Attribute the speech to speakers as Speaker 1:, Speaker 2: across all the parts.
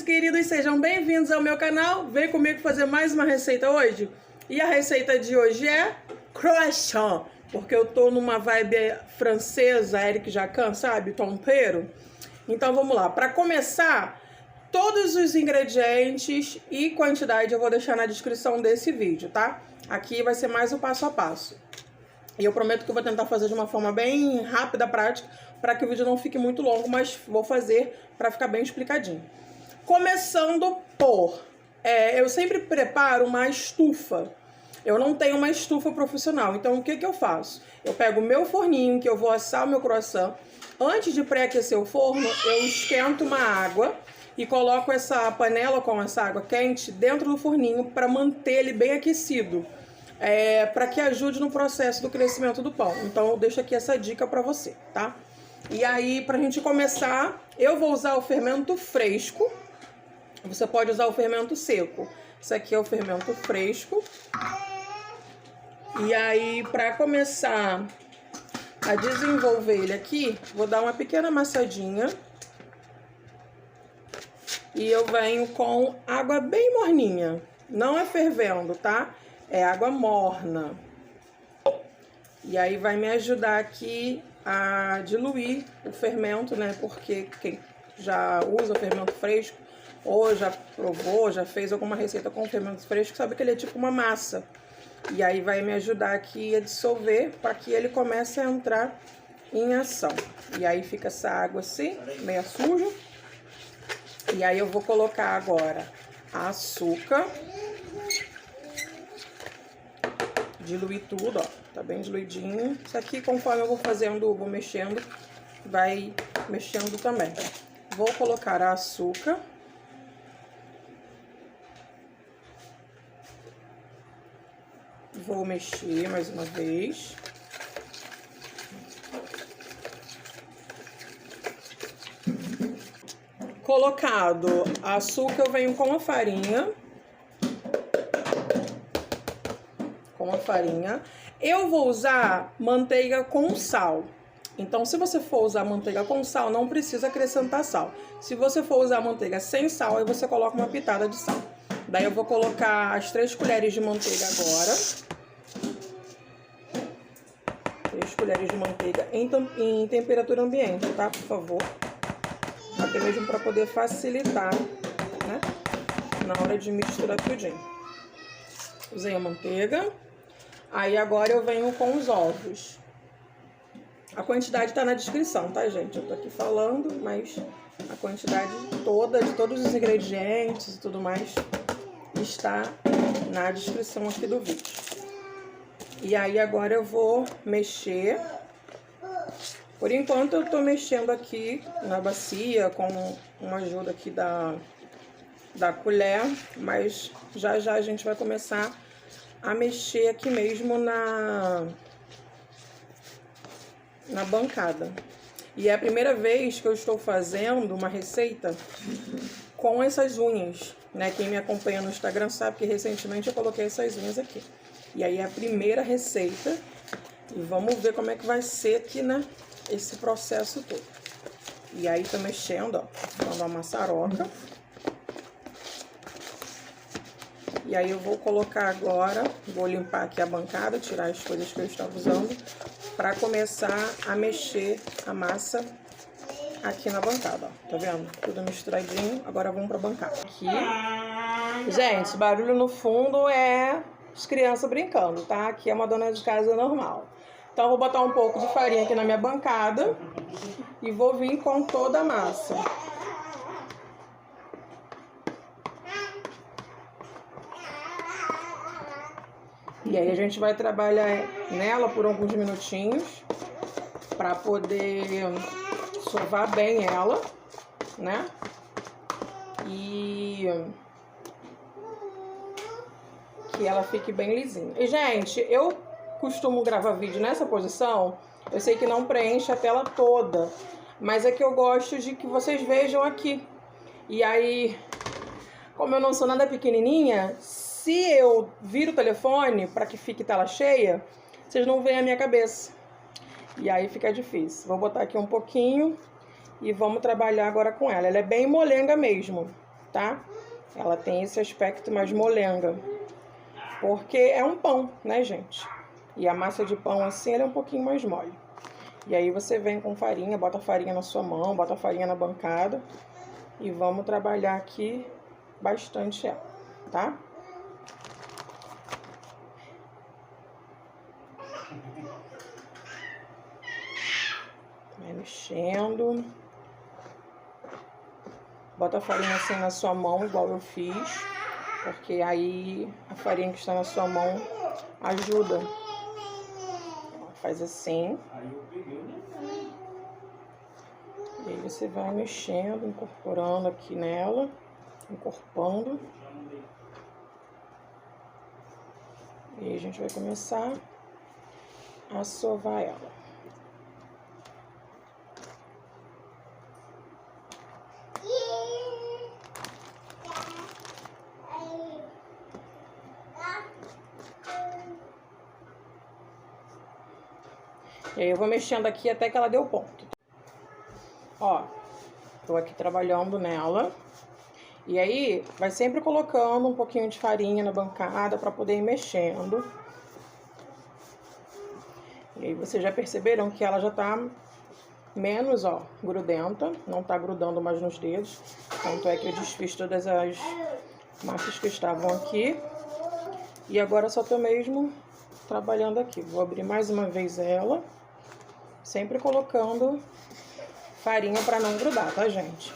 Speaker 1: queridos, sejam bem-vindos ao meu canal. Vem comigo fazer mais uma receita hoje. E a receita de hoje é croissant, porque eu tô numa vibe francesa, Eric Jacquin, sabe? Tompeiro. Então vamos lá. Para começar, todos os ingredientes e quantidade eu vou deixar na descrição desse vídeo, tá? Aqui vai ser mais o passo a passo. E eu prometo que eu vou tentar fazer de uma forma bem rápida, prática, para que o vídeo não fique muito longo, mas vou fazer para ficar bem explicadinho. Começando por... eu sempre preparo uma estufa. Eu não tenho uma estufa profissional, então o que eu faço? Eu pego o meu forninho, que eu vou assar o meu croissant. Antes de pré-aquecer o forno, eu esquento uma água e coloco essa panela com essa água quente dentro do forninho para manter ele bem aquecido. Para que ajude no processo do crescimento do pão. Então eu deixo aqui essa dica para você, tá? E aí, pra gente começar, eu vou usar o fermento fresco. Você pode usar o fermento seco. Isso aqui é o fermento fresco. E aí, para começar a desenvolver ele aqui, vou dar uma pequena amassadinha. E eu venho com água bem morninha. Não é fervendo, tá? É água morna. E aí vai me ajudar aqui a diluir o fermento, né? Porque quem já usa o fermento fresco, ou já provou, já fez alguma receita com fermento fresco, sabe que ele é tipo uma massa. E aí vai me ajudar aqui a dissolver para que ele comece a entrar em ação. E aí fica essa água assim, meio suja. E aí eu vou colocar agora açúcar. Diluir tudo, ó, tá bem diluidinho. Isso aqui, conforme eu vou fazendo, vou mexendo, vai mexendo também. Vou colocar açúcar. Vou mexer mais uma vez. Colocado açúcar, eu venho com a farinha. Eu vou usar manteiga com sal. Então, se você for usar manteiga com sal, não precisa acrescentar sal. Se você for usar manteiga sem sal, aí você coloca uma pitada de sal. Daí eu vou colocar as 3 colheres de manteiga agora. 3 colheres de manteiga em temperatura ambiente, tá? Por favor. Até mesmo para poder facilitar, né? Na hora de misturar tudinho. Usei a manteiga. Aí agora eu venho com os ovos. A quantidade tá na descrição, tá, gente? Eu tô aqui falando, mas a quantidade toda, de todos os ingredientes e tudo mais, está na descrição aqui do vídeo. E aí agora eu vou mexer. Por enquanto eu tô mexendo aqui na bacia com uma ajuda aqui da colher, mas já a gente vai começar a mexer aqui mesmo na bancada. E é a primeira vez que eu estou fazendo uma receita com essas unhas, né? Quem me acompanha no Instagram sabe que recentemente eu coloquei essas unhas aqui. E aí é a primeira receita. E vamos ver como é que vai ser aqui, né? Esse processo todo. E aí tô mexendo, ó, dando uma maçaroca. E aí eu vou colocar agora, vou limpar aqui a bancada, tirar as coisas que eu estava usando, para começar a mexer a massa aqui na bancada, ó. Tá vendo? Tudo misturadinho. Agora vamos pra bancada. Aqui. Gente, esse barulho no fundo é as crianças brincando, tá? Aqui é uma dona de casa normal. Então eu vou botar um pouco de farinha aqui na minha bancada e vou vir com toda a massa. E aí a gente vai trabalhar nela por alguns minutinhos para poder sovar bem ela, né? E que ela fique bem lisinha. E, gente, eu costumo gravar vídeo nessa posição. Eu sei que não preenche a tela toda, mas é que eu gosto de que vocês vejam aqui. E aí, como eu não sou nada pequenininha, se eu viro o telefone para que fique tela cheia, vocês não veem a minha cabeça. E aí fica difícil. Vou botar aqui um pouquinho e vamos trabalhar agora com ela. Ela é bem molenga mesmo, tá? Ela tem esse aspecto mais molenga, porque é um pão, né, gente? E a massa de pão assim, ela é um pouquinho mais mole. E aí você vem com farinha, bota a farinha na sua mão, bota a farinha na bancada e vamos trabalhar aqui bastante ela, tá? Vai mexendo. Bota a farinha assim na sua mão, igual eu fiz, porque aí a farinha que está na sua mão ajuda. Faz assim. E aí você vai mexendo, incorporando aqui nela, encorpando. E aí a gente vai começar a sovar ela. E aí eu vou mexendo aqui até que ela dê o ponto. Ó, tô aqui trabalhando nela. E aí, vai sempre colocando um pouquinho de farinha na bancada para poder ir mexendo. E aí vocês já perceberam que ela já tá menos, ó, grudenta. Não tá grudando mais nos dedos. Tanto é que eu desfiz todas as massas que estavam aqui. E agora só tô mesmo trabalhando aqui. Vou abrir mais uma vez ela. Sempre colocando farinha para não grudar, tá, gente?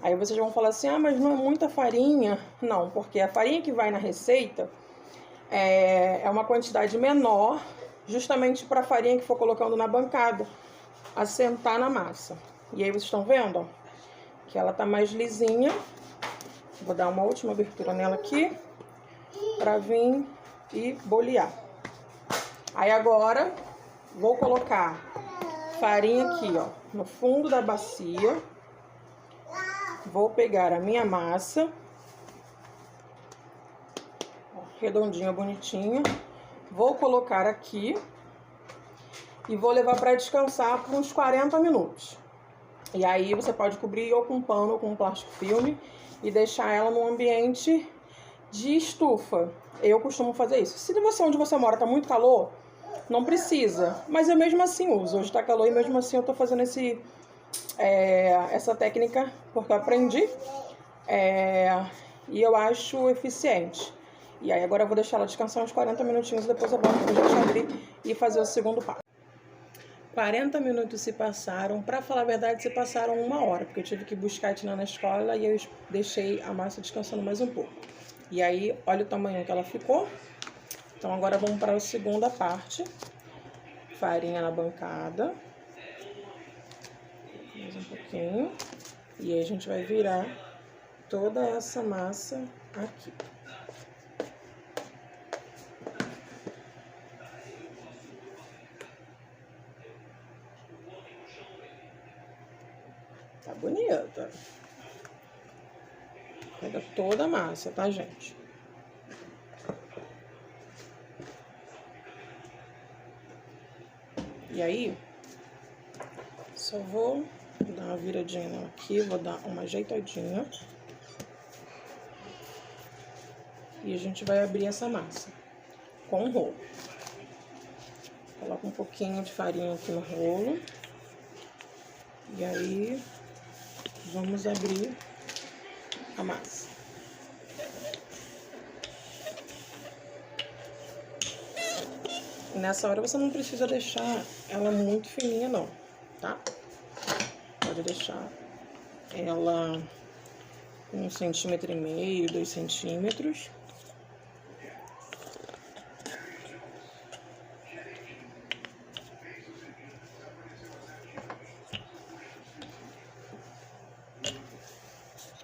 Speaker 1: Aí vocês vão falar assim, ah, mas não é muita farinha. Não, porque a farinha que vai na receita é uma quantidade menor, justamente para a farinha que for colocando na bancada, assentar na massa. E aí vocês estão vendo, ó, que ela tá mais lisinha. Vou dar uma última abertura nela aqui, para vir e bolear. Aí agora, vou colocar farinha aqui, ó, no fundo da bacia. Vou pegar a minha massa, ó, redondinha, bonitinha. Vou colocar aqui e vou levar para descansar por uns 40 minutos. E aí você pode cobrir ou com pano ou com plástico filme e deixar ela num ambiente de estufa. Eu costumo fazer isso. Se você, onde você mora, tá muito calor, não precisa. Mas eu mesmo assim uso. Hoje tá calor e mesmo assim eu tô fazendo essa técnica porque eu aprendi e eu acho eficiente. E aí agora eu vou deixar ela descansar uns 40 minutinhos, depois eu volto pra gente abrir e fazer o segundo passo. 40 minutos se passaram, pra falar a verdade se passaram 1 hora, porque eu tive que buscar a Tina na escola e eu deixei a massa descansando mais um pouco. E aí, olha o tamanho que ela ficou. Então agora vamos para a segunda parte. Farinha na bancada. Mais um pouquinho. E aí a gente vai virar toda essa massa aqui. Tá bonita. Pega toda a massa, tá, gente? E aí, só vou dar uma viradinha nela aqui, vou dar uma ajeitadinha. E a gente vai abrir essa massa com o rolo. Coloca um pouquinho de farinha aqui no rolo. E aí, vamos abrir a massa. Nessa hora você não precisa deixar ela muito fininha não, tá? Pode deixar ela 1,5 cm, 2 centímetros.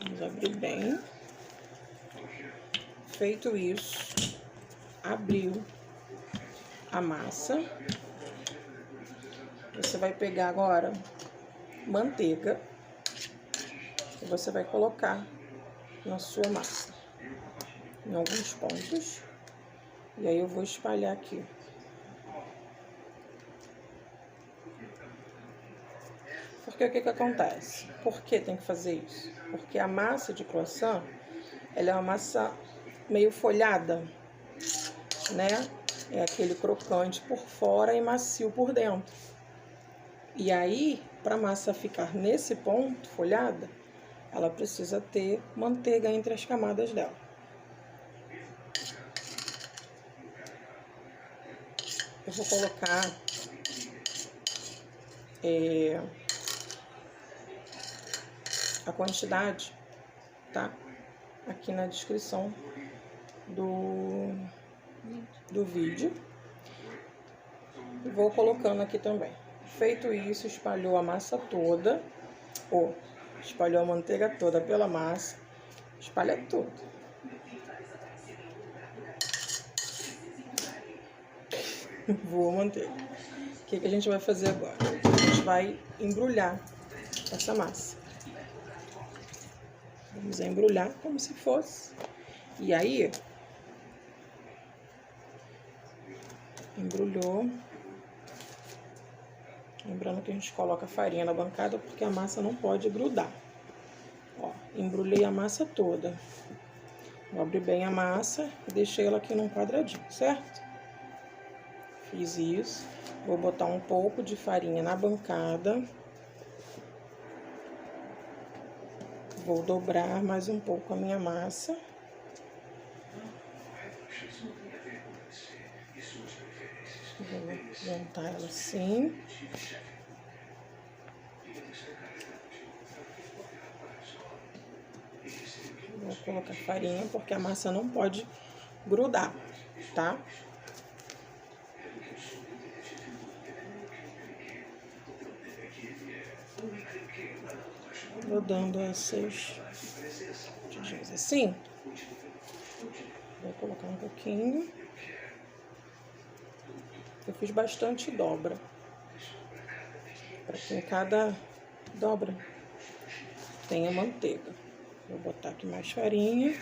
Speaker 1: Vamos abrir bem. Feito isso, abriu a massa. Você vai pegar agora manteiga e você vai colocar na sua massa, em alguns pontos. E aí eu vou espalhar aqui. Porque o que que acontece? Por que tem que fazer isso? Porque a massa de croissant, ela é uma massa meio folhada, né? É aquele crocante por fora e macio por dentro. E aí, para a massa ficar nesse ponto, folhada, ela precisa ter manteiga entre as camadas dela. Eu vou colocar a quantidade, tá? Aqui na descrição do vídeo. E vou colocando aqui também. Feito isso, espalhou a massa toda, ou espalhou a manteiga toda pela massa, espalha tudo. Voa a manteiga. O que que a gente vai fazer agora? A gente vai embrulhar essa massa. Vamos embrulhar como se fosse. E aí, embrulhou. Lembrando que a gente coloca a farinha na bancada porque a massa não pode grudar. Ó, embrulhei a massa toda. Vou abrir bem a massa e deixei ela aqui num quadradinho, certo? Fiz isso. Vou botar um pouco de farinha na bancada. Vou dobrar mais um pouco a minha massa. Vou montar ela assim. Vou colocar farinha porque a massa não pode grudar, tá? Vou dando essas tirinhas assim. Vou colocar um pouquinho. Eu fiz bastante dobra, para que em cada dobra tenha manteiga. Vou botar aqui mais farinha.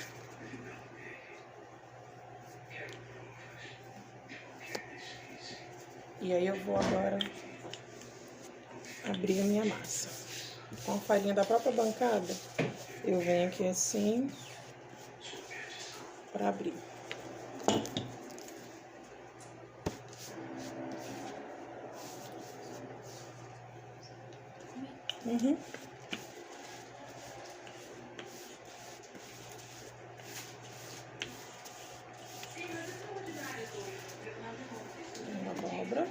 Speaker 1: E aí eu vou agora abrir a minha massa. Com a farinha da própria bancada, eu venho aqui assim, para abrir. Uma dobra.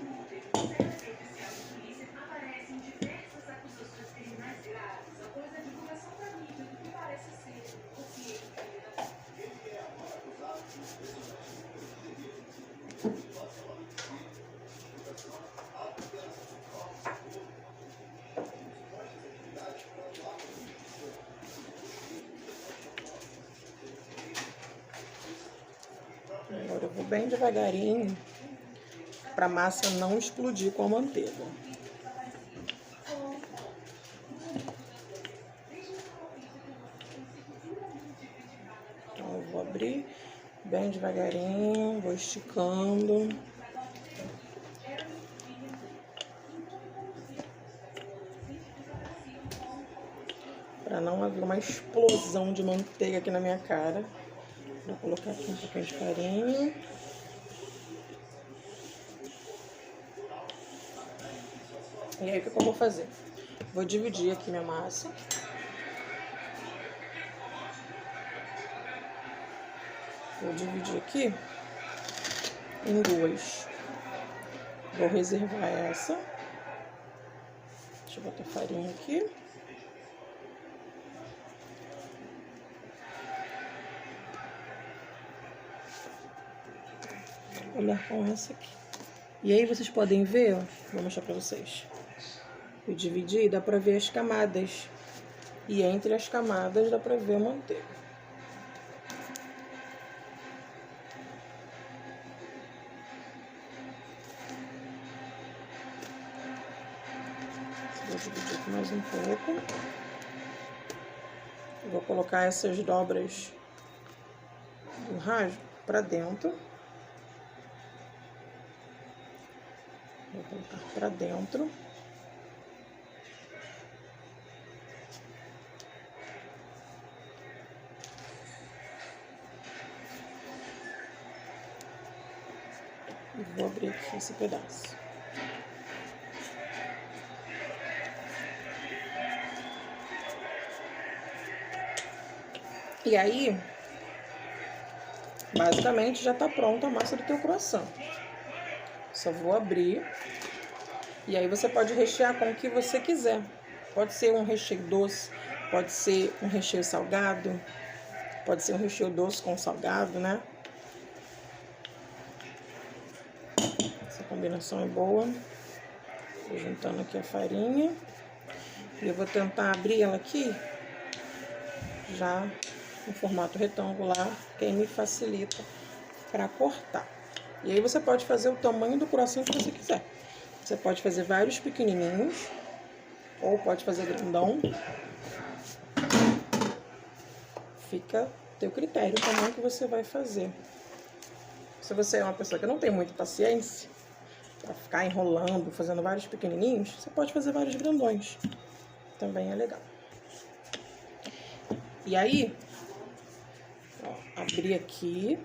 Speaker 1: Agora eu vou bem devagarinho para a massa não explodir com a manteiga. Então eu vou abrir bem devagarinho, vou esticando. Para não haver uma explosão de manteiga aqui na minha cara. Vou colocar aqui um pouquinho de farinha. E aí, o que eu vou fazer? Vou dividir aqui minha massa. Vou dividir aqui em duas. Vou reservar essa. Deixa eu botar farinha aqui. Olha com essa aqui. E aí vocês podem ver, ó, vou mostrar pra vocês. Eu dividi e dá pra ver as camadas. E entre as camadas dá pra ver a manteiga. Vou dividir aqui mais um pouco. Vou colocar essas dobras do rasgo pra dentro. Vou colocar pra dentro. E vou abrir aqui esse pedaço. E aí, basicamente, já tá pronta a massa do teu croissant. Só vou abrir. E aí você pode rechear com o que você quiser. Pode ser um recheio doce, pode ser um recheio salgado, pode ser um recheio doce com salgado, né? Essa combinação é boa. Vou juntando aqui a farinha. E eu vou tentar abrir ela aqui já no formato retangular, que aí me facilita para cortar. E aí você pode fazer o tamanho do croissant que você quiser. Você pode fazer vários pequenininhos, ou pode fazer grandão. Fica a teu critério o tamanho que você vai fazer. Se você é uma pessoa que não tem muita paciência para ficar enrolando, fazendo vários pequenininhos, você pode fazer vários grandões. Também é legal. E aí, ó, abri aqui.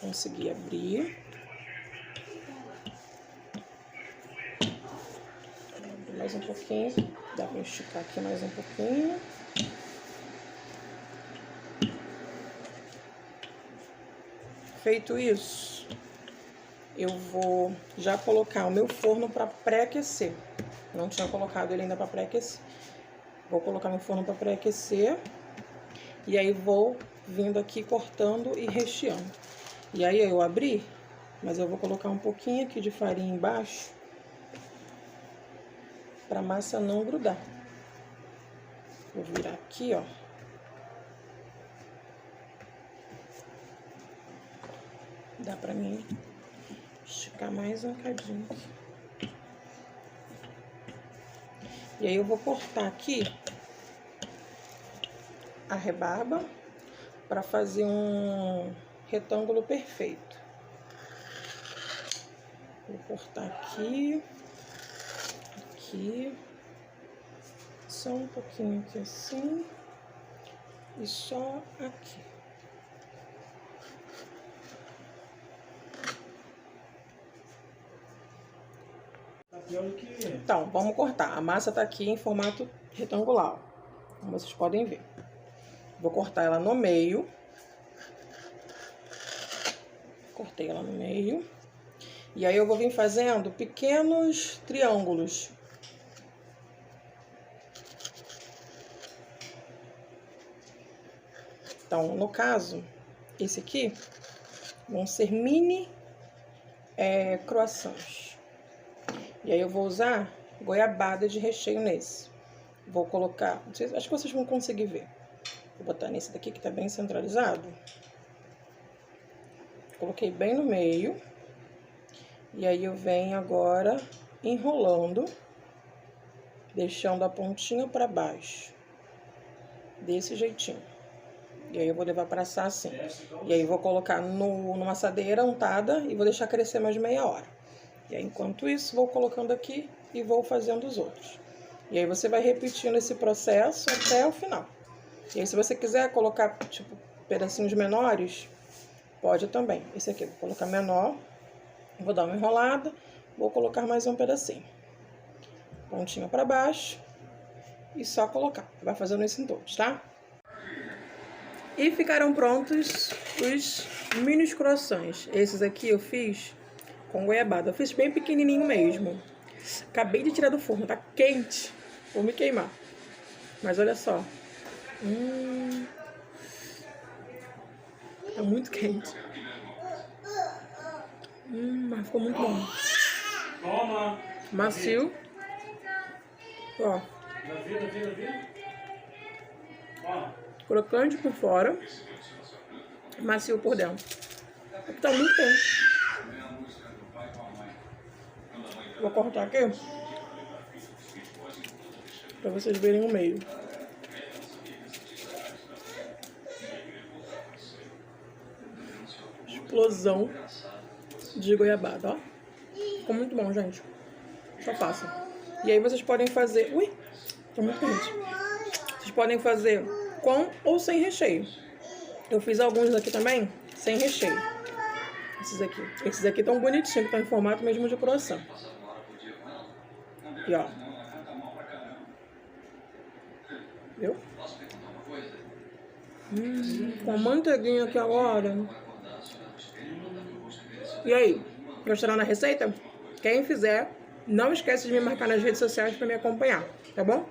Speaker 1: Consegui abrir. Mais um pouquinho. Dá pra esticar aqui mais um pouquinho. Feito isso, eu vou já colocar o meu forno para pré-aquecer. Não tinha colocado ele ainda para pré-aquecer. Vou colocar no forno para pré-aquecer. E aí vou vindo aqui cortando e recheando. E aí eu abri, mas eu vou colocar um pouquinho aqui de farinha embaixo para a massa não grudar. Vou virar aqui, ó. Dá pra mim esticar mais um cadinho aqui. E aí eu vou cortar aqui a rebarba para fazer um retângulo perfeito. Vou cortar aqui, aqui, só um pouquinho aqui assim e só aqui. Então, vamos cortar. A massa tá aqui em formato retangular, como vocês podem ver. Vou cortar ela no meio. Cortei ela no meio. E aí eu vou vir fazendo pequenos triângulos. Então, no caso, esse aqui vão ser mini croissants. E aí eu vou usar goiabada de recheio nesse. Vou colocar, acho que vocês vão conseguir ver. Vou botar nesse daqui que tá bem centralizado. Coloquei bem no meio. E aí eu venho agora enrolando, deixando a pontinha pra baixo. Desse jeitinho. E aí eu vou levar pra assar assim. E aí vou colocar numa assadeira untada e vou deixar crescer mais de meia hora. E aí, enquanto isso, vou colocando aqui e vou fazendo os outros. E aí você vai repetindo esse processo até o final. E aí, se você quiser colocar, tipo, pedacinhos menores, pode também. Esse aqui eu vou colocar menor, vou dar uma enrolada, vou colocar mais um pedacinho. Pontinha pra baixo e só colocar. Vai fazendo isso em todos, tá? E ficaram prontos os mini croissants. Esses aqui eu fiz com goiabada. Eu fiz bem pequenininho mesmo. Acabei de tirar do forno, tá quente. Vou me queimar. Mas olha só. Tá muito quente. Mas ficou muito bom.
Speaker 2: Toma.
Speaker 1: Macio. Ó. Crocante por fora. Macio por dentro. Tá muito quente. Vou cortar aqui pra vocês verem o meio. Explosão de goiabada, ó. Ficou muito bom, gente. Só façam. E aí vocês podem fazer... Ui, tá muito quente. Vocês podem fazer com ou sem recheio. Eu fiz alguns aqui também sem recheio. Esses aqui estão bonitinhos, que estão em formato mesmo de croissant. Aqui, ó. Viu? Com a manteiguinha aqui agora. E aí? Gostaram da receita? Quem fizer, não esquece de me marcar nas redes sociais para me acompanhar, tá bom?